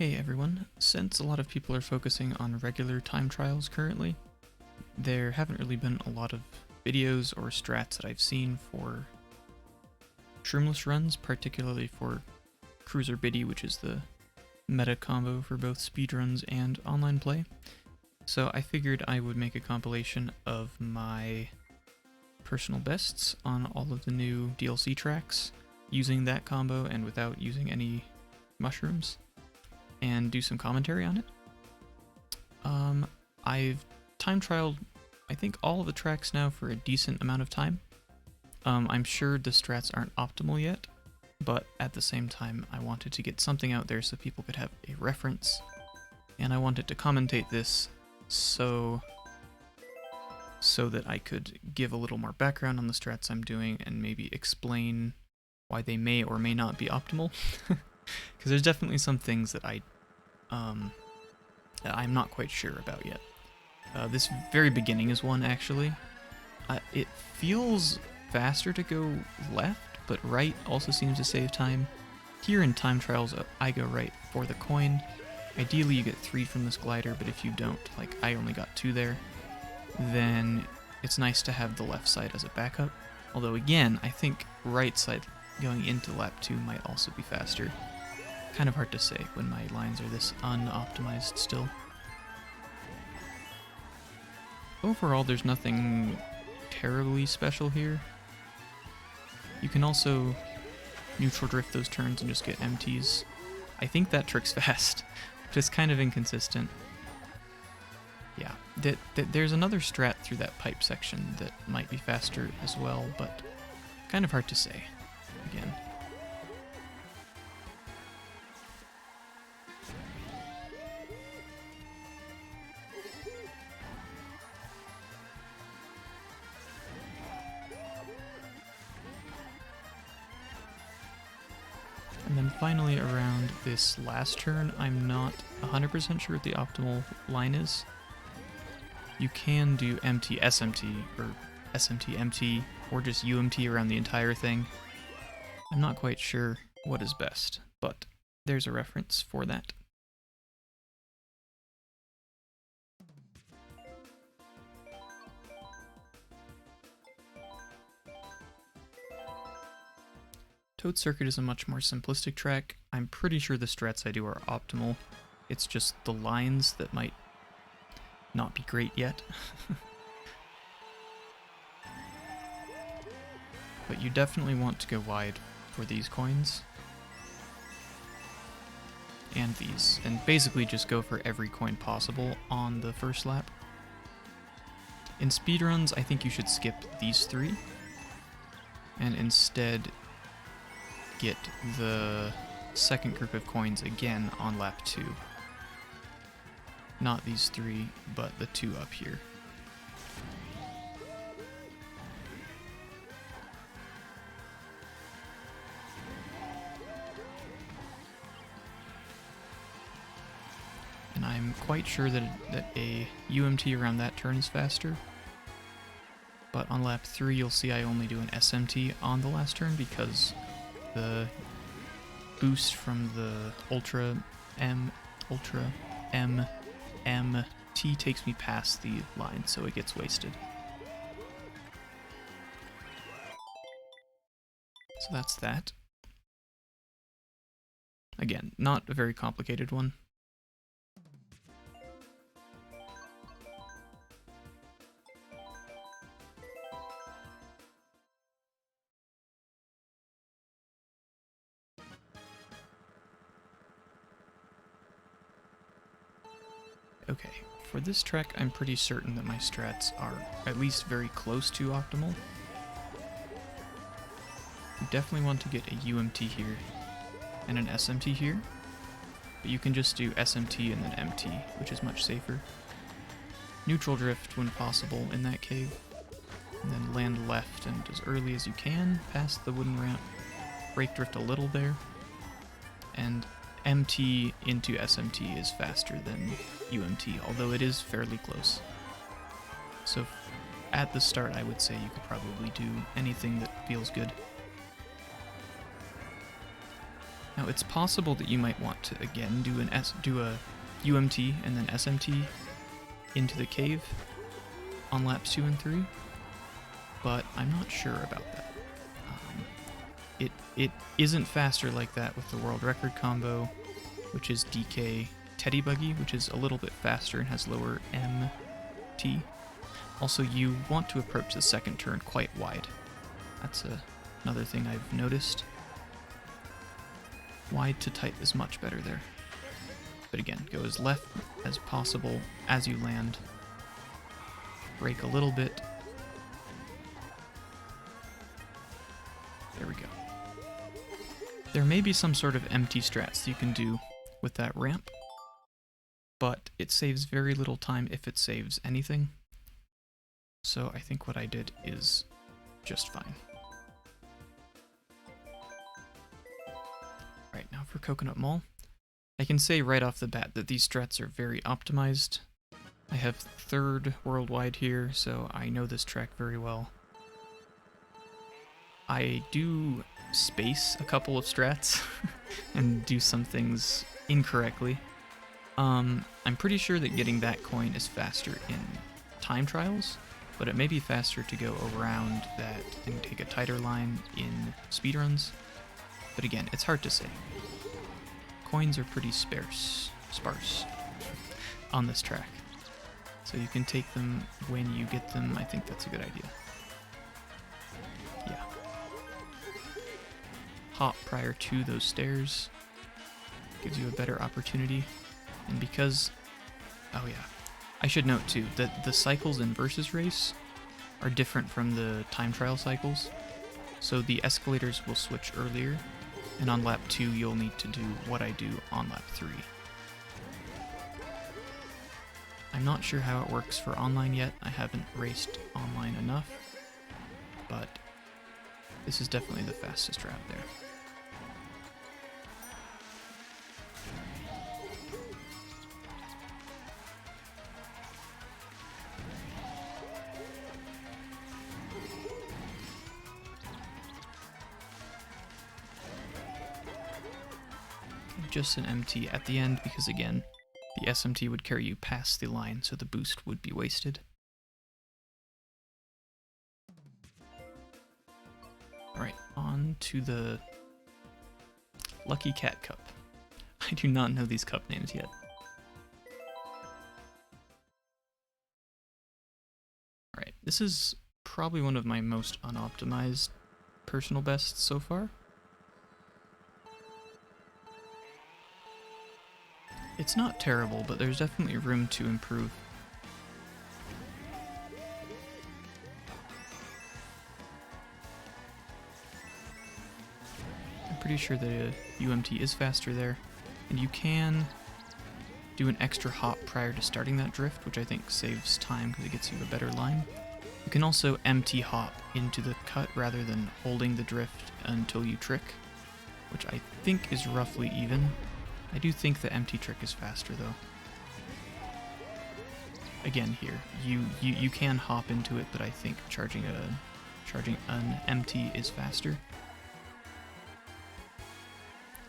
Hey everyone, since a lot of people are focusing on regular time trials currently, there haven't really been a lot of videos or strats that I've seen for shroomless runs, particularly for Cruiser Biddy, which is the meta combo for both speedruns and online play. So I figured I would make a compilation of my personal bests on all of the new DLC tracks using that combo and without using any mushrooms, and do some commentary on it. I've time trialed, I think, all of the tracks now for a decent amount of time. I'm sure the strats aren't optimal yet, but at the same time I wanted to get something out there so people could have a reference, and I wanted to commentate this so that I could give a little more background on the strats I'm doing and maybe explain why they may or may not be optimal. Because there's definitely some things that I'm not quite sure about yet. This very beginning is one, actually. It feels faster to go left, but right also seems to save time. Here in time trials, I go right for the coin. Ideally you get 3 from this glider, but if you don't, like I only got 2 there, then it's nice to have the left side as a backup. Although again, I think right side going into lap 2 might also be faster. Kind of hard to say when my lines are this unoptimized still. Overall, there's nothing terribly special here. You can also neutral drift those turns and just get MTs. I think that trick's fast, but it's kind of inconsistent. Yeah, there's another strat through that pipe section that might be faster as well, but kind of hard to say, again. And then finally around this last turn, I'm not 100% sure what the optimal line is. You can do MT SMT, or SMT MT, or just UMT around the entire thing. I'm not quite sure what is best, but there's a reference for that. Toad Circuit is a much more simplistic track. I'm pretty sure the strats I do are optimal. It's just the lines that might not be great yet. But you definitely want to go wide for these coins. And these. And basically just go for every coin possible on the first lap. In speedruns, I think you should skip these 3. And instead get the second group of coins again on lap 2. Not these 3, but the 2 up here. And I'm quite sure that a UMT around that turn is faster. But on lap 3 you'll see I only do an SMT on the last turn because the boost from the Ultra MT takes me past the line, so it gets wasted. So that's that. Again, not a very complicated one. Okay, for this track I'm pretty certain that my strats are at least very close to optimal. You definitely want to get a UMT here and an SMT here, but you can just do SMT and then MT, which is much safer. Neutral drift when possible in that cave, and then land left and as early as you can past the wooden ramp. Brake drift a little there, and MT into SMT is faster than UMT, although it is fairly close. So at the start I would say you could probably do anything that feels good. Now it's possible that you might want to again do a UMT and then SMT into the cave on laps 2 and 3, but I'm not sure about that. It isn't faster like that with the world record combo, which is DK Teddy Buggy, which is a little bit faster and has lower MT. Also, you want to approach the second turn quite wide. That's another thing I've noticed. Wide to tight is much better there. But again, go as left as possible as you land. Brake a little bit. There we go. There may be some sort of empty strats you can do with that ramp, but it saves very little time if it saves anything. So I think what I did is just fine. Right, now for Coconut Mall. I can say right off the bat that these strats are very optimized. I have 3rd worldwide here, so I know this track very well. I do space a couple of strats and do some things incorrectly. I'm pretty sure that getting that coin is faster in time trials, but it may be faster to go around that and take a tighter line in speedruns. But again, it's hard to say. Coins are pretty sparse on this track, so you can take them when you get them. I think that's a good idea. Yeah. Hop prior to those stairs gives you a better opportunity, and because, oh yeah, I should note too that the cycles in Versus Race are different from the time trial cycles, so the escalators will switch earlier, and on lap 2 you'll need to do what I do on lap 3. I'm not sure how it works for online yet. I haven't raced online enough, but this is definitely the fastest route there. Just an MT at the end because, again, the SMT would carry you past the line, so the boost would be wasted. Alright, on to the Lucky Cat Cup. I do not know these cup names yet. Alright, this is probably one of my most unoptimized personal bests so far. It's not terrible, but there's definitely room to improve. I'm pretty sure the UMT is faster there, and you can do an extra hop prior to starting that drift, which I think saves time because it gets you a better line. You can also MT hop into the cut rather than holding the drift until you trick, which I think is roughly even. I do think the SMT-trick is faster though. Again here, you can hop into it, but I think charging an MT is faster.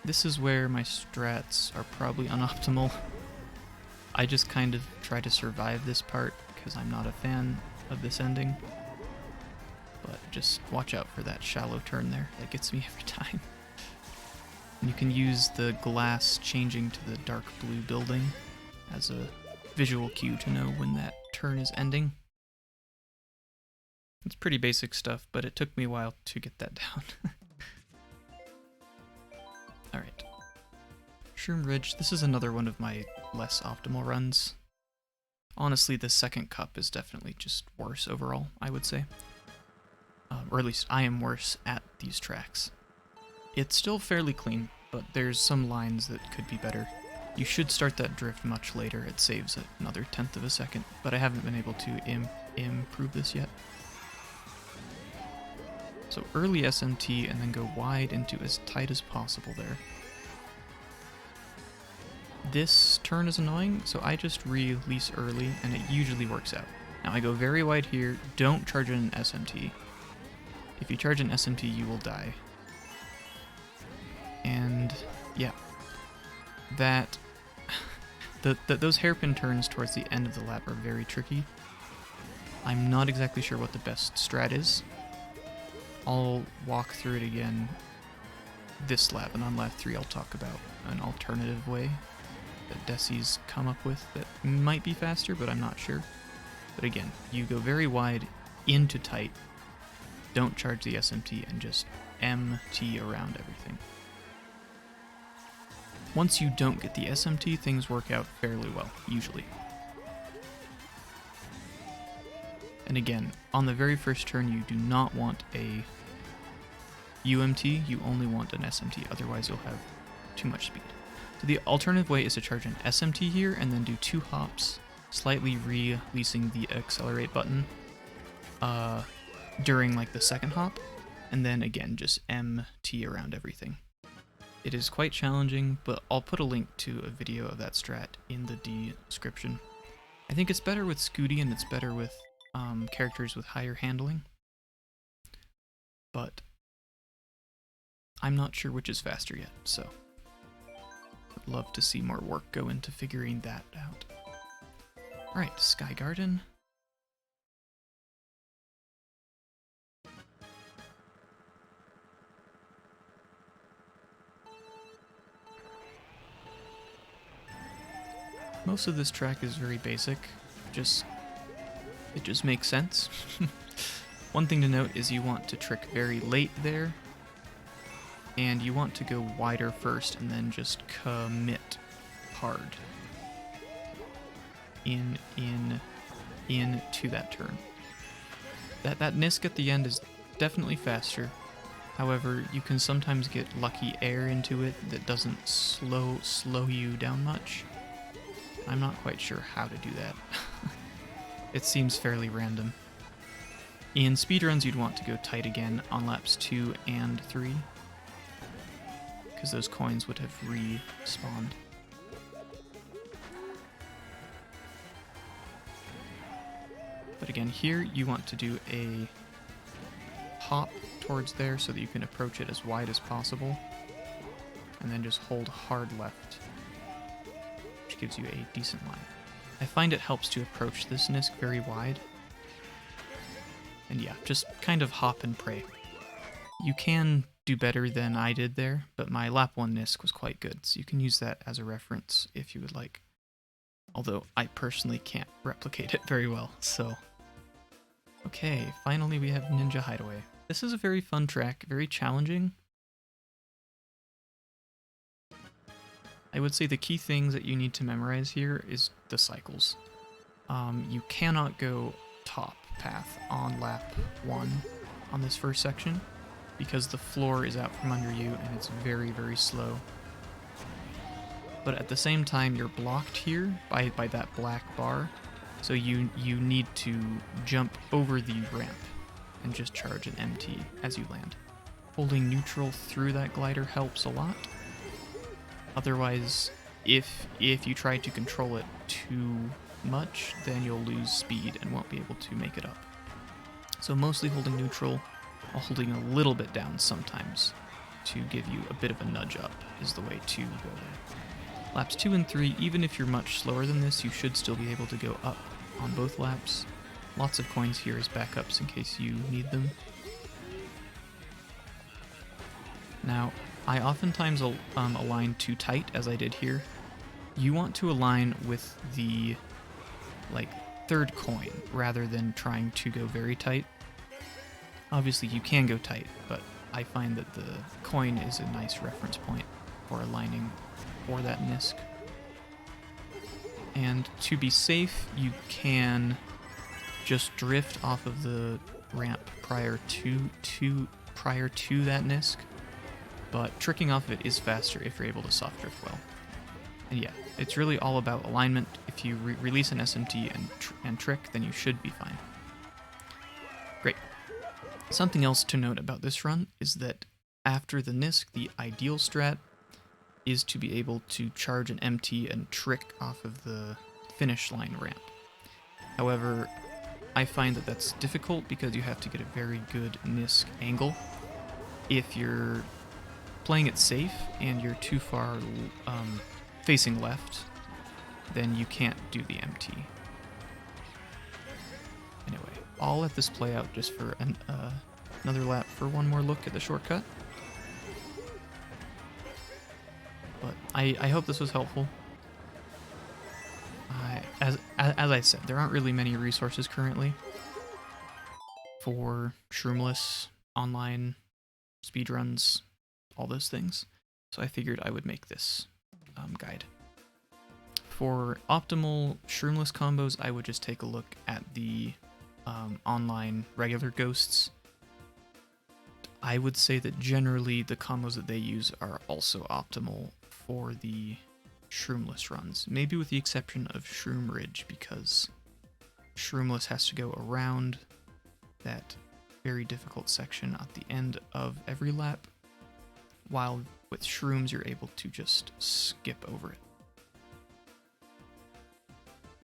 This is where my strats are probably unoptimal. I just kind of try to survive this part because I'm not a fan of this ending. But just watch out for that shallow turn there. That gets me every time. You can use the glass changing to the dark blue building as a visual cue to know when that turn is ending. It's pretty basic stuff, but it took me a while to get that down. Alright. Shroom Ridge, this is another one of my less optimal runs. Honestly, the second cup is definitely just worse overall, I would say. Or at least I am worse at these tracks. It's still fairly clean, but there's some lines that could be better. You should start that drift much later. It saves another 1/10 of a second, but I haven't been able to improve this yet. So early SMT and then go wide into as tight as possible there. This turn is annoying, so I just release early and it usually works out. Now I go very wide here, don't charge in an SMT. If you charge an SMT, you will die. And yeah, that those hairpin turns towards the end of the lap are very tricky. I'm not exactly sure what the best strat is. I'll walk through it again this lap, and on lap 3 I'll talk about an alternative way that Desi's come up with that might be faster, but I'm not sure. But again, you go very wide into tight, don't charge the SMT, and just MT around everything. Once you don't get the SMT, things work out fairly well, usually. And again, on the very first turn, you do not want a UMT, you only want an SMT, otherwise you'll have too much speed. So the alternative way is to charge an SMT here and then do 2 hops, slightly releasing the accelerate button during like the second hop, and then again just MT around everything. It is quite challenging, but I'll put a link to a video of that strat in the description. I think it's better with Scooty and it's better with characters with higher handling, but I'm not sure which is faster yet, so I'd love to see more work go into figuring that out. Alright, Sky Garden. Most of this track is very basic, it just makes sense. One thing to note is you want to trick very late there, and you want to go wider first and then just commit hard into that turn. That Nisk at the end is definitely faster. However, you can sometimes get lucky air into it that doesn't slow you down much. I'm not quite sure how to do that. It seems fairly random. In speedruns, you'd want to go tight again on laps 2 and 3, because those coins would have respawned. But again, here you want to do a hop towards there so that you can approach it as wide as possible, and then just hold hard left, which gives you a decent line. I find it helps to approach this Nisk very wide. And yeah, just kind of hop and pray. You can do better than I did there, but my lap 1 Nisk was quite good, so you can use that as a reference if you would like. Although I personally can't replicate it very well, so... Okay, finally we have Ninja Hideaway. This is a very fun track, very challenging. I would say the key things that you need to memorize here is the cycles. You cannot go top path on lap 1 on this first section because the floor is out from under you and it's very, very slow. But at the same time, you're blocked here by that black bar, so you need to jump over the ramp and just charge an MT as you land. Holding neutral through that glider helps a lot. Otherwise, if you try to control it too much, then you'll lose speed and won't be able to make it up. So mostly holding neutral, while holding a little bit down sometimes to give you a bit of a nudge up is the way to go there. Laps 2 and 3, even if you're much slower than this, you should still be able to go up on both laps. Lots of coins here as backups in case you need them. Now, I oftentimes align too tight, as I did here. You want to align with the third coin rather than trying to go very tight. Obviously you can go tight, but I find that the coin is a nice reference point for aligning for that Nisk. And to be safe, you can just drift off of the ramp prior to that Nisk, but tricking off of it is faster if you're able to soft drift well. And yeah, it's really all about alignment. If you release an SMT and trick, then you should be fine. Great. Something else to note about this run is that after the Nisk, the ideal strat is to be able to charge an MT and trick off of the finish line ramp. However, I find that that's difficult because you have to get a very good Nisk angle if you're playing it safe and you're too far facing left, then you can't do the MT. Anyway, I'll let this play out just for another lap for one more look at the shortcut. But I hope this was helpful. As I said, there aren't really many resources currently for shroomless, online, speedruns, all those things. So I figured I would make this guide. For optimal shroomless combos, I would just take a look at the online regular ghosts. I would say that generally the combos that they use are also optimal for the shroomless runs, maybe with the exception of Shroom Ridge, because shroomless has to go around that very difficult section at the end of every lap, while with shrooms you're able to just skip over it.